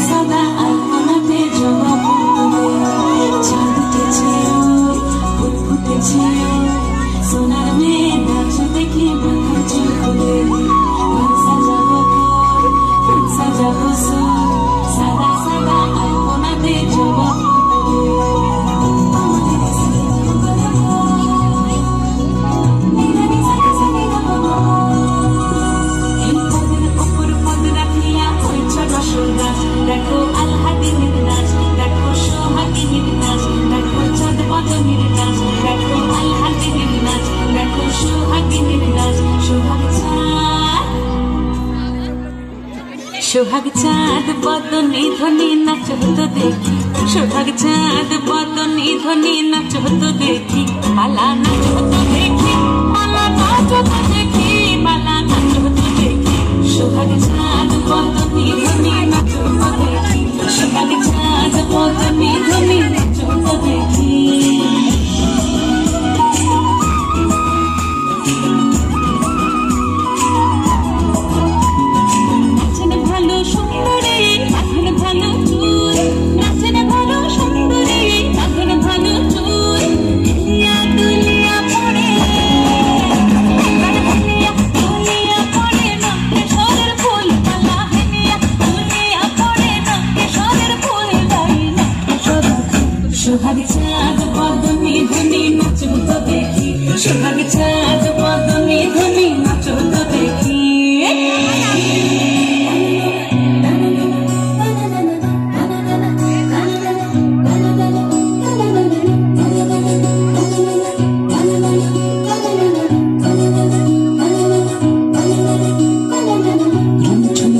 সাদা আলপনাতে জবা ফুলে চাঁদ উঠেছে ফুল ফুটেছে সোনার মেয়ে নাচ দেখি মাথার চুল খুলে ফুল সাজাবো ফুল সাজাবো সাদা সাদা আলপনাতে জবা দেখো আলহাদিনের নাচ দেখো সোহাগিনীর নাচ দেখো চাঁদ বদনের নাচ দেখো আলহাদিনের নাচ দেখো সোহাগিনীর নাচ সোহাগ চাঁদ বদনে ধ্বনি নাচ হতো দেখি সোহাগ চাঁদ বদনে ধ্বনি নাচ হতো দেখি পালা নাচ হতো দেখি পালা নাচ হতো দেখি পালা নাচ হতো দেখি সোহাগ চাঁদ বদনে ধ্বনি নাচ হতো দেখি সোহাগ চাঁদ বদনে ধ্বনি নাচ হতো দেখি সোহাগ চাঁদ বদনে ধ্বনি নাচ হতো দেখি সোহাগ চাঁদ বদনে ধ্বনি নাচ হতো দেখি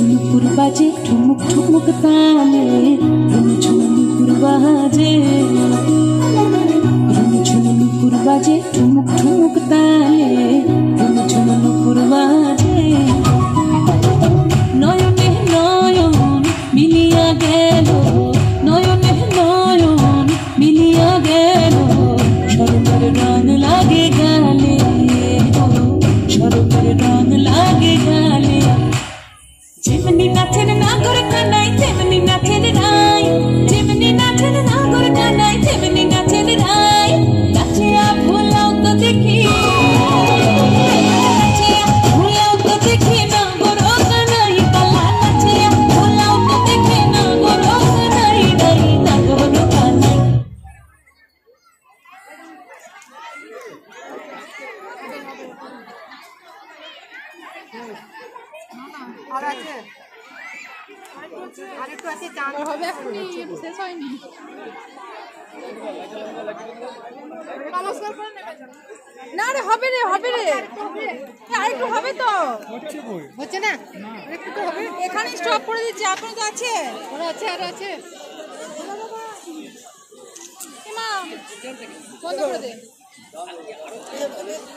নুপুর বাজে ঠুমুক ঠুমুক তালে নুপুর বাজে বাজে ঠুমুক ঠুমুক তালে নুপুর বাজে নয়নে নয়ন মিলিয়া গেল নয়নে নয়ন মিলিয়া গেল শরমের রং লাগে গালে শরমের রং লাগে গালে যেমনি নাচের নাগর কানাই তেমনি নাচের রাই যেমনি নাচের নাগর কানাই তেমনি নাচের রাই নাচিয়া ভোলাও তো দেখি নাচিয়া ভোলাও তো দেখি নাগর কানাই পালা নাচিয়া ভোলাও তো দেখি নাগর কানাই রাই নাগর কানাই আর আছে আরেকটু আছে চান হবে এখনই শেষ হয়নি নমস্কার করে নেবে না রে হবে রে আরেকটু হবে তো হচ্ছে না আরেকটু তো হবে এখানে স্টপ করে দিচ্ছি আপনার তো আছে ওরা আছে আর আছে মা বন্ধ করে দে